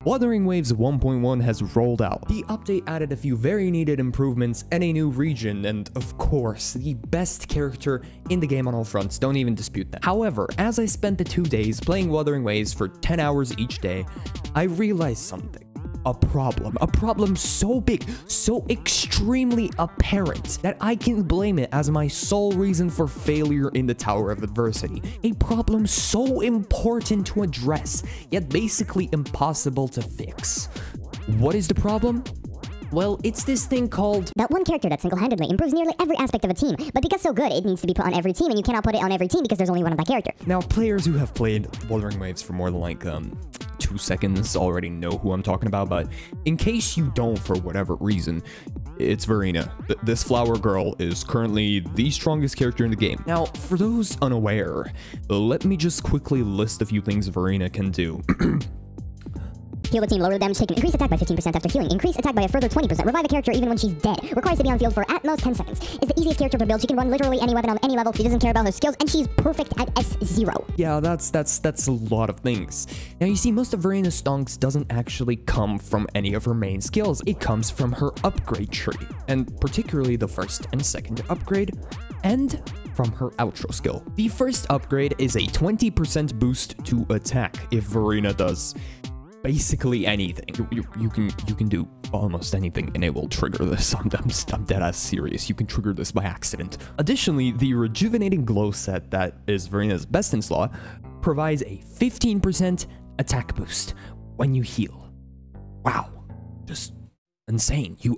Wuthering Waves 1.1 has rolled out. The update added a few very needed improvements and a new region, and of course, the best character in the game on all fronts, don't even dispute that. However, as I spent the 2 days playing Wuthering Waves for 10 hours each day, I realized something. A problem so big, so extremely apparent that I can blame it as my sole reason for failure in the Tower of Adversity. A problem so important to address, yet basically impossible to fix. What is the problem? Well, it's this thing called... that one character that single-handedly improves nearly every aspect of a team, but because so good, it needs to be put on every team, and you cannot put it on every team because there's only one of that character. Now, players who have played Wuthering Waves for more than like 2 seconds already know who I'm talking about, but in case you don't for whatever reason, it's Verena. This flower girl is currently the strongest character in the game. Now, for those unaware, let me just quickly list a few things Verena can do. Heal the team, lower the damage taken, increase attack by 15% after healing, increase attack by a further 20%, revive a character even when she's dead, requires to be on field for at most 10 seconds, is the easiest character to build, she can run literally any weapon on any level, she doesn't care about her skills, and she's perfect at S0. Yeah, that's a lot of things. Now you see, most of Verena's stonks doesn't actually come from any of her main skills, it comes from her upgrade tree, and particularly the first and second upgrade, and from her outro skill. The first upgrade is a 20% boost to attack if Verena does basically anything. You can do almost anything and it will trigger this. I'm dead ass serious. You can trigger this by accident. Additionally, the rejuvenating glow set that is Verena's best in slot provides a 15% attack boost when you heal. Wow, just insane. You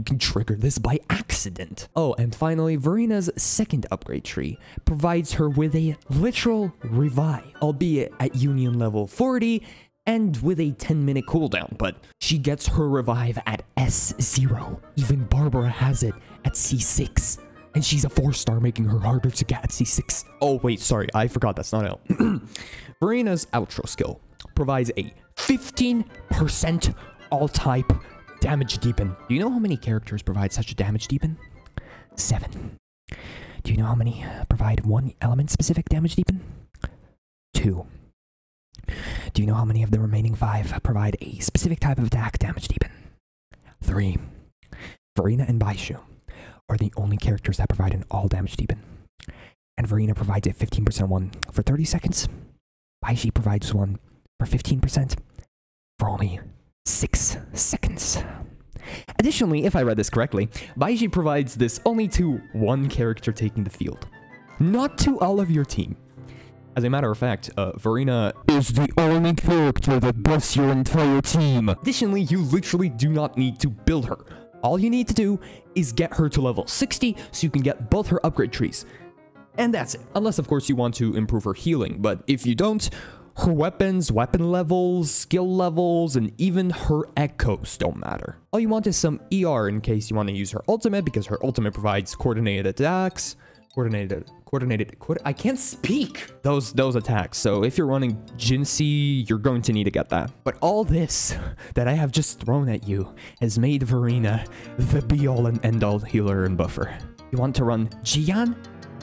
can trigger this by accident. Oh, and finally, Verena's second upgrade tree provides her with a literal revive, albeit at union level 40, and with a 10-minute cooldown, but she gets her revive at S0. Even Barbara has it at C6, and she's a 4-star, making her harder to get at C6. Oh wait, sorry, I forgot that's not L. Verena's outro skill provides a 15% all-type damage deepen. Do you know how many characters provide such a damage deepen? 7. Do you know how many provide 1 element-specific damage deepen? 2. Do you know how many of the remaining 5 provide a specific type of attack damage deepen? 3. Verena and Baishu are the only characters that provide an all damage deepen. And Verena provides a 15% one for 30 seconds. Baishi provides one for 15% for only 6 seconds. Additionally, if I read this correctly, Baishi provides this only to one character taking the field, not to all of your team. As a matter of fact, Verena is the only character that buffs your entire team. Additionally, you literally do not need to build her. All you need to do is get her to level 60 so you can get both her upgrade trees. And that's it. Unless, of course, you want to improve her healing. But if you don't, her weapons, weapon levels, skill levels, and even her echoes don't matter. All you want is some ER in case you want to use her ultimate, because her ultimate provides coordinated attacks. I can't speak those attacks. So if you're running Jinsei, you're going to need to get that. But all this that I have just thrown at you has made Verena the be-all and end-all healer and buffer. You want to run Jian?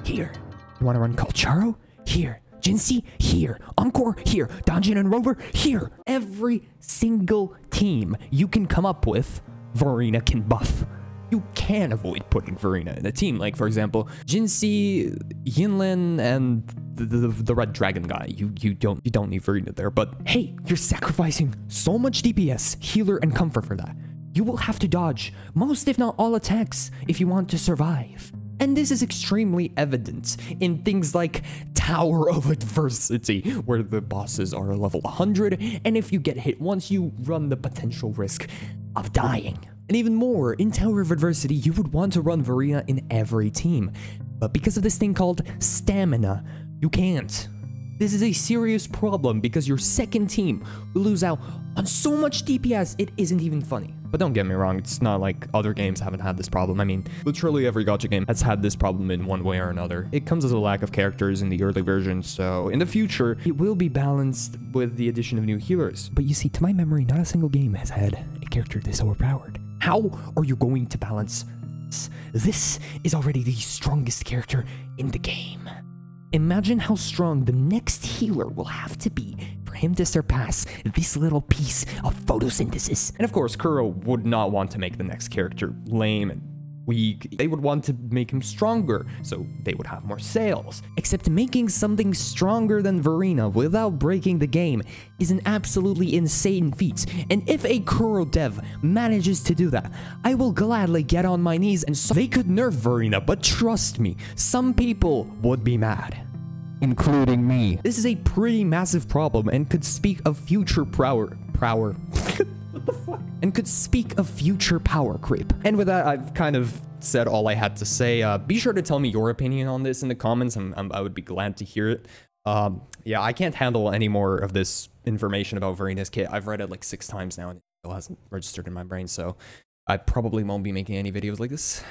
Here. You want to run Kalcharo? Here. Jinsei? Here. Encore? Here. Danjin and Rover? Here. Every single team you can come up with, Verena can buff. You can avoid putting Verena in a team, like, for example, Jinsei, Yinlin, and the Red Dragon guy. You don't need Verena there, but hey, you're sacrificing so much DPS, healer, and comfort for that. You will have to dodge most, if not all, attacks if you want to survive. And this is extremely evident in things like Tower of Adversity, where the bosses are level 100, and if you get hit once, you run the potential risk of dying. And even more, in Tower of Adversity, you would want to run Verena in every team. But because of this thing called stamina, you can't. This is a serious problem because your second team will lose out on so much DPS, it isn't even funny. But don't get me wrong, it's not like other games haven't had this problem. I mean, literally every gacha game has had this problem in one way or another. It comes as a lack of characters in the early versions, so in the future, it will be balanced with the addition of new healers. But you see, to my memory, not a single game has had a character this overpowered. How are you going to balance this? This is already the strongest character in the game. Imagine how strong the next healer will have to be for him to surpass this little piece of photosynthesis. And of course, Kuro would not want to make the next character lame and weak. They would want to make him stronger, so they would have more sales. Except making something stronger than Verena without breaking the game is an absolutely insane feat, and if a Kuro dev manages to do that, I will gladly get on my knees and they could nerf Verena, but trust me, some people would be mad. Including me. This is a pretty massive problem and could speak of future power and could speak of future power creep. And with that, I've kind of said all I had to say. Be sure to tell me your opinion on this in the comments. I would be glad to hear it. Yeah, I can't handle any more of this information about Verena's kit. I've read it like 6 times now and it still hasn't registered in my brain, so I probably won't be making any videos like this.